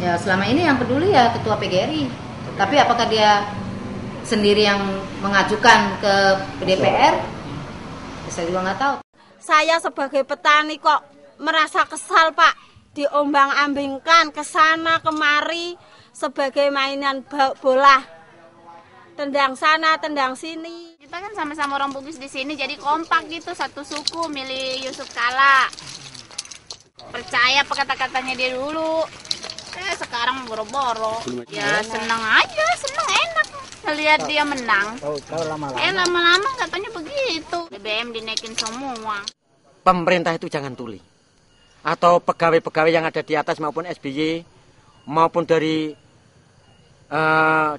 Ya selama ini yang peduli ya ketua PGRI. Tapi apakah dia sendiri yang mengajukan ke DPR? Saya juga nggak tahu. Saya sebagai petani kok merasa kesal, Pak. Diombang-ambingkan ke sana kemari sebagai mainan bola. Tendang sana, tendang sini. Kita kan sama-sama orang Bugis di sini, jadi kompak gitu, satu suku milih Yusuf Kala. Percaya apa kata-katanya dia dulu. Sekarang boro-boro. Ya senang aja, senang enak lihat dia menang. Lama-lama katanya begitu. BBM dinaikin semua. Pemerintah itu jangan tuli. Atau pegawai-pegawai yang ada di atas maupun SBY maupun dari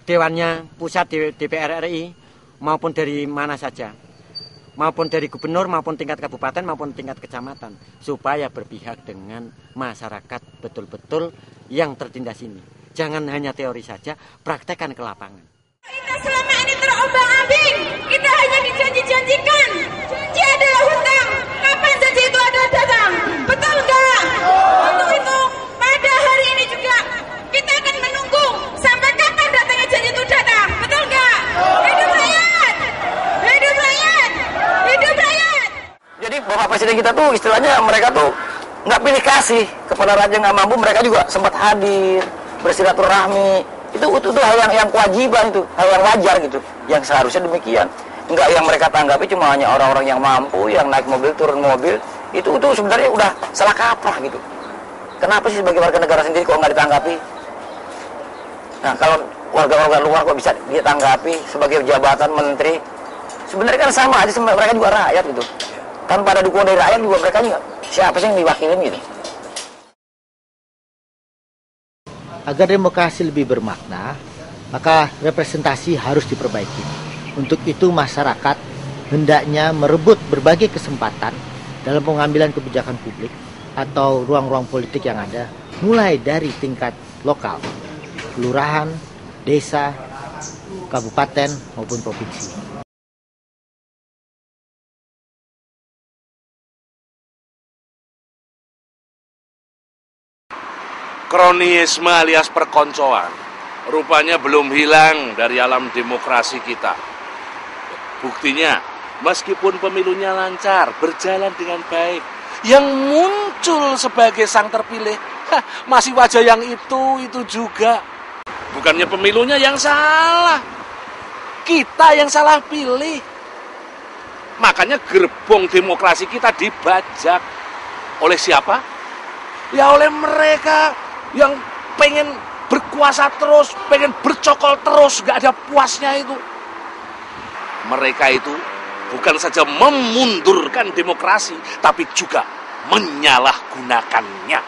dewannya pusat DPR RI maupun dari mana saja, maupun dari gubernur maupun tingkat kabupaten maupun tingkat kecamatan, supaya berpihak dengan masyarakat betul-betul yang tertindas ini. Jangan hanya teori saja, praktekkan ke lapangan. Kita selama ini terombang-ambing, kita hanya dijanji-janjikan. Janji adalah hutang. Kapan janji itu ada datang? Betul nggak? Untuk itu, pada hari ini juga kita akan menunggu sampai kapan datangnya janji itu datang. Betul nggak? Hidup rakyat! Hidup rakyat! Hidup rakyat! Jadi Bapak Presiden kita tuh istilahnya mereka tuh nggak pilih kasih kepada raja nggak mampu, mereka juga sempat hadir bersilaturahmi. Itu hal yang kewajiban, itu hal yang wajar gitu, yang seharusnya demikian. Enggak yang mereka tanggapi cuma hanya orang-orang yang mampu, yang naik mobil turun mobil. Itu sebenarnya udah salah kaprah gitu. Kenapa sih sebagai warga negara sendiri kok nggak ditanggapi? Nah kalau warga-warga luar kok bisa ditanggapi sebagai jabatan menteri? Sebenarnya kan sama aja, mereka juga rakyat gitu. Tanpa ada dukungan dari rakyat juga mereka juga siapa sih yang diwakilin gitu. Agar demokrasi lebih bermakna, maka representasi harus diperbaiki. Untuk itu masyarakat hendaknya merebut berbagai kesempatan dalam pengambilan kebijakan publik atau ruang-ruang politik yang ada, mulai dari tingkat lokal, kelurahan, desa, kabupaten maupun provinsi. Kronisme alias perkoncoan rupanya belum hilang dari alam demokrasi kita. Buktinya, meskipun pemilunya lancar, berjalan dengan baik, yang muncul sebagai sang terpilih masih wajah yang itu juga. Bukannya pemilunya yang salah, kita yang salah pilih. Makanya gerbong demokrasi kita dibajak. Oleh siapa? Ya oleh mereka yang pengen berkuasa terus, pengen bercokol terus, gak ada puasnya itu. Mereka itu bukan saja memundurkan demokrasi, tapi juga menyalahgunakannya.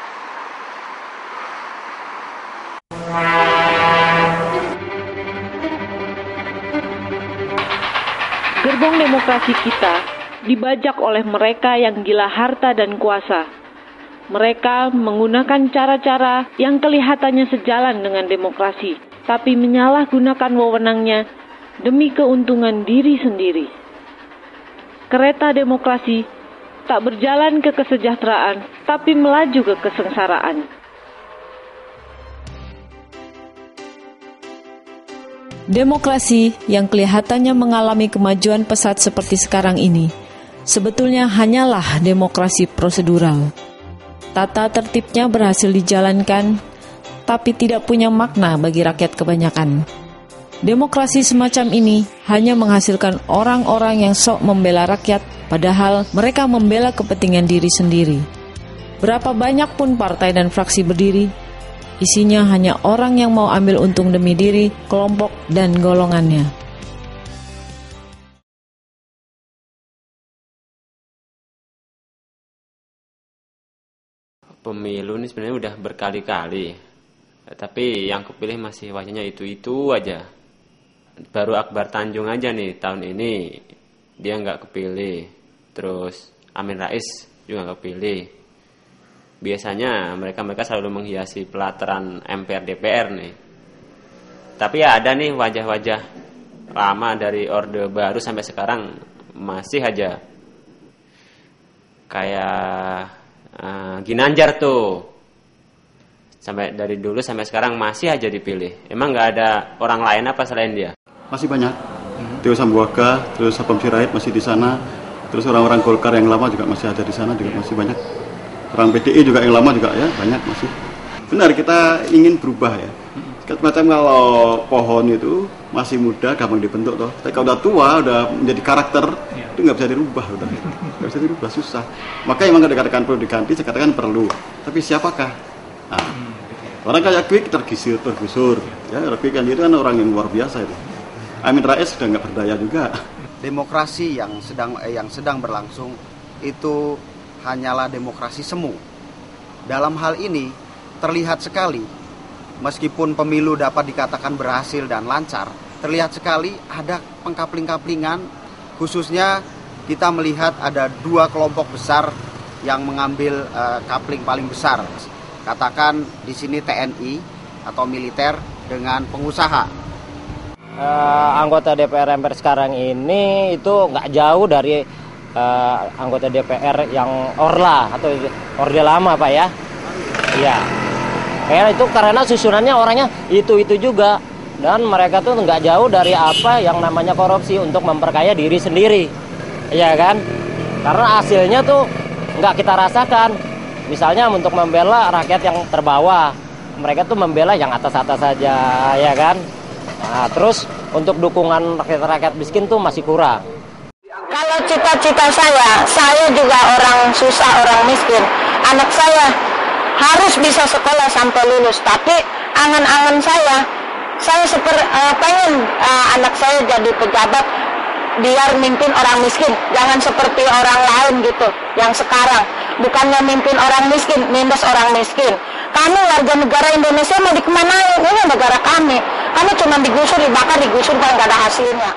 Gerbong demokrasi kita dibajak oleh mereka yang gila harta dan kuasa. Mereka menggunakan cara-cara yang kelihatannya sejalan dengan demokrasi, tapi menyalahgunakan wewenangnya demi keuntungan diri sendiri. Kereta demokrasi tak berjalan ke kesejahteraan, tapi melaju ke kesengsaraan. Demokrasi yang kelihatannya mengalami kemajuan pesat seperti sekarang ini, sebetulnya hanyalah demokrasi prosedural. Tata tertibnya berhasil dijalankan, tapi tidak punya makna bagi rakyat kebanyakan. Demokrasi semacam ini hanya menghasilkan orang-orang yang sok membela rakyat, padahal mereka membela kepentingan diri sendiri. Berapa banyak pun partai dan fraksi berdiri, isinya hanya orang yang mau ambil untung demi diri, kelompok, dan golongannya. Pemilu ini sebenarnya udah berkali-kali, tapi yang kepilih masih wajahnya itu-itu aja. Baru Akbar Tanjung aja nih tahun ini dia nggak kepilih, terus Amin Rais juga nggak kepilih. Biasanya mereka selalu menghiasi pelataran MPR DPR nih. Tapi ya ada nih wajah-wajah lama dari Orde Baru sampai sekarang masih aja kayak Ginanjar tuh Sampai dari dulu sampai sekarang masih aja dipilih. Emang nggak ada orang lain apa selain dia? Masih banyak. Teo Sambuaga, terus Sapam Sirait masih di sana. Terus orang-orang Golkar yang lama juga masih ada di sana, juga masih banyak. Orang PDI juga yang lama juga ya banyak masih. Benar, kita ingin berubah ya. Macam kalau pohon itu masih muda, gampang dibentuk toh. Tapi kalau udah tua, udah menjadi karakter, itu nggak bisa dirubah, udah. Nggak bisa dirubah, susah. Maka emang dikatakan perlu diganti, saya katakan perlu. Tapi siapakah? Nah, orang kayak Kwik tergusur. Ya, Kwik kan itu kan orang yang luar biasa itu. Amin Rais sudah nggak berdaya juga. Demokrasi yang sedang berlangsung itu hanyalah demokrasi semu. Dalam hal ini terlihat sekali, meskipun pemilu dapat dikatakan berhasil dan lancar, terlihat sekali ada pengkapling-kaplingan, khususnya kita melihat ada dua kelompok besar yang mengambil kapling paling besar. Katakan di sini TNI atau militer dengan pengusaha. Anggota DPR MPR sekarang ini itu nggak jauh dari anggota DPR yang Orla atau Orde Lama, Pak ya. Iya. Itu karena susunannya orangnya itu juga, dan mereka tuh nggak jauh dari apa yang namanya korupsi untuk memperkaya diri sendiri, ya kan? Karena hasilnya tuh nggak kita rasakan. Misalnya untuk membela rakyat yang terbawah, mereka tuh membela yang atas-atas saja, ya kan? Nah, terus untuk dukungan rakyat miskin tuh masih kurang. Kalau cita-cita saya juga orang susah, orang miskin. Anak saya harus bisa sekolah sampai lulus, tapi angan-angan saya pengen anak saya jadi pejabat biar mimpin orang miskin, jangan seperti orang lain gitu yang sekarang, bukannya mimpin orang miskin, nindas orang miskin. Kami warga negara Indonesia mau dikemanain? Ini negara kami cuma digusur, dibakar, kalau nggak ada hasilnya.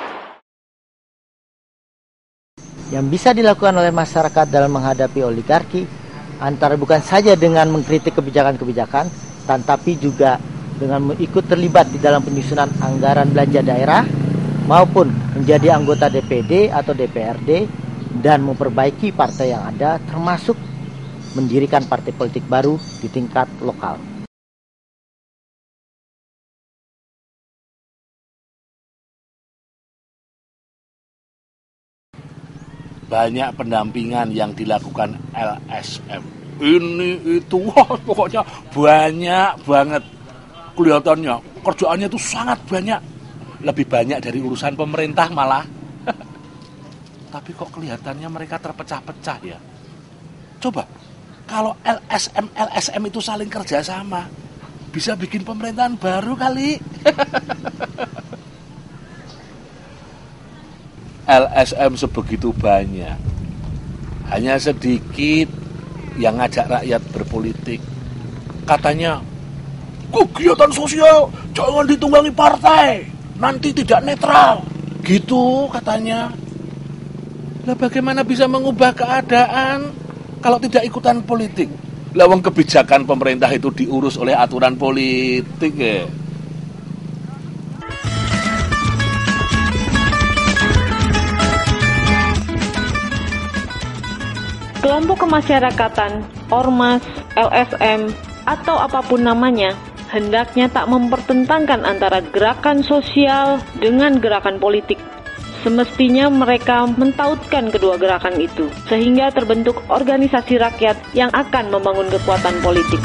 Yang bisa dilakukan oleh masyarakat dalam menghadapi oligarki antara bukan saja dengan mengkritik kebijakan-kebijakan, tetapi juga dengan ikut terlibat di dalam penyusunan anggaran belanja daerah maupun menjadi anggota DPD atau DPRD dan memperbaiki partai yang ada, termasuk mendirikan partai politik baru di tingkat lokal. Banyak pendampingan yang dilakukan LSM. Ini itu, wah, pokoknya banyak banget. Kelihatannya kerjaannya itu sangat banyak. Lebih banyak dari urusan pemerintah malah. Tapi kok kelihatannya mereka terpecah-pecah ya. Coba, kalau LSM itu saling kerjasama, bisa bikin pemerintahan baru kali. LSM sebegitu banyak, hanya sedikit yang ngajak rakyat berpolitik. Katanya, kegiatan sosial jangan ditunggangi partai, nanti tidak netral. Gitu katanya. Lah bagaimana bisa mengubah keadaan kalau tidak ikutan politik? Lawang kebijakan pemerintah itu diurus oleh aturan politik ya. Kelompok kemasyarakatan, ormas, LSM, atau apapun namanya, hendaknya tak mempertentangkan antara gerakan sosial dengan gerakan politik. Semestinya mereka mentautkan kedua gerakan itu, sehingga terbentuk organisasi rakyat yang akan membangun kekuatan politik.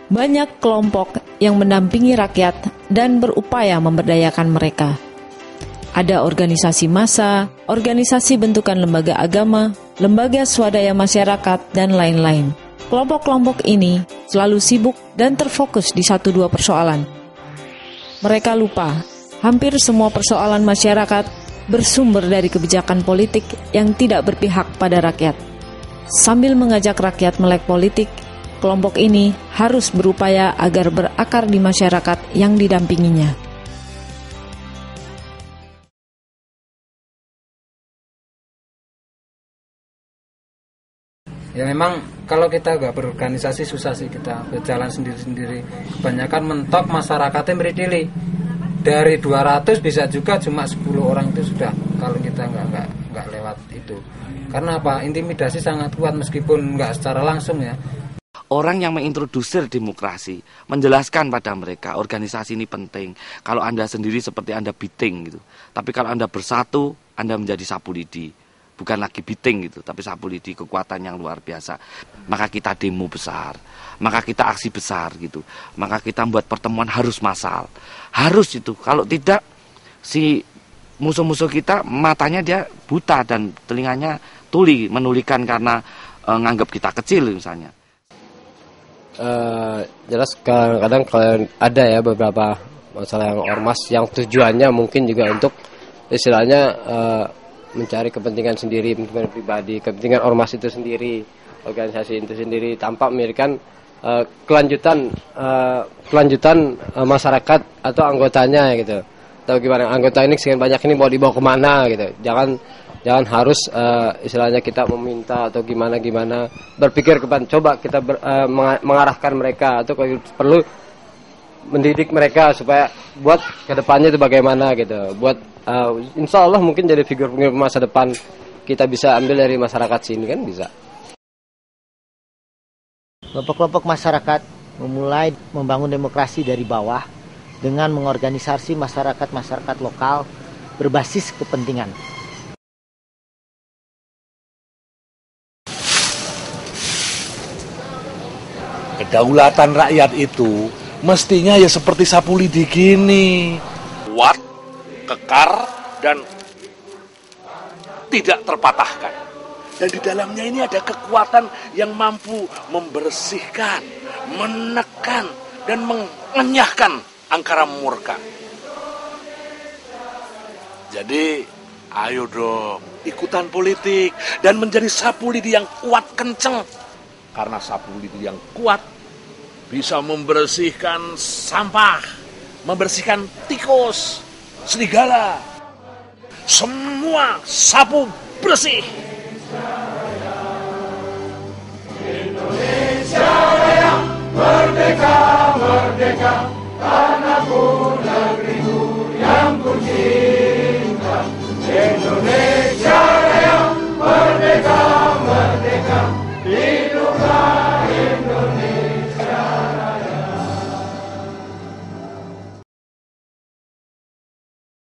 Banyak kelompok yang mendampingi rakyat dan berupaya memberdayakan mereka. Ada organisasi massa, organisasi bentukan lembaga agama, lembaga swadaya masyarakat, dan lain-lain. Kelompok-kelompok ini selalu sibuk dan terfokus di 1-2 persoalan. Mereka lupa, hampir semua persoalan masyarakat bersumber dari kebijakan politik yang tidak berpihak pada rakyat. Sambil mengajak rakyat melek politik, kelompok ini harus berupaya agar berakar di masyarakat yang didampinginya. Ya memang kalau kita nggak berorganisasi susah sih, kita berjalan sendiri-sendiri. Kebanyakan mentok masyarakatnya meridili. Dari 200 bisa juga cuma 10 orang itu sudah kalau kita nggak lewat itu. Karena apa? Intimidasi sangat kuat meskipun nggak secara langsung ya. Orang yang mengintrodusir demokrasi, menjelaskan pada mereka organisasi ini penting. Kalau Anda sendiri seperti Anda biting gitu. Tapi kalau Anda bersatu, Anda menjadi sapu lidi. Bukan lagi biting gitu, tapi sapu lidi, kekuatan yang luar biasa. Maka kita demo besar, maka kita aksi besar gitu. Maka kita buat pertemuan harus massal. Harus itu. Kalau tidak, si musuh-musuh kita matanya dia buta dan telinganya tuli, menulikan karena nganggap kita kecil misalnya. Jelas kadang-kadang kalau ada ya beberapa masalah yang ormas yang tujuannya mungkin juga untuk istilahnya mencari kepentingan sendiri, kepentingan pribadi, kepentingan ormas itu sendiri, organisasi itu sendiri, tanpa memikirkan kelanjutan masyarakat atau anggotanya gitu. Atau gimana anggota ini sekian banyak ini mau dibawa kemana gitu. Jangan harus istilahnya kita meminta atau gimana berpikir coba kita mengarahkan mereka atau perlu mendidik mereka supaya buat kedepannya itu bagaimana gitu. Buat insya Allah mungkin jadi figur-figur masa depan kita bisa ambil dari masyarakat sini kan bisa. Kelompok-kelompok masyarakat memulai membangun demokrasi dari bawah dengan mengorganisasi masyarakat lokal berbasis kepentingan. Kedaulatan rakyat itu mestinya ya seperti sapu lidi gini. Kuat, kekar, dan tidak terpatahkan. Dan di dalamnya ini ada kekuatan yang mampu membersihkan, menekan, dan mengenyahkan angkara murka. Jadi, ayo dong, ikutan politik dan menjadi sapu lidi yang kuat kenceng. Karena sapu lidi yang kuat bisa membersihkan sampah, membersihkan tikus, serigala. Semua sapu bersih. Indonesia yang merdeka, merdeka, tanahku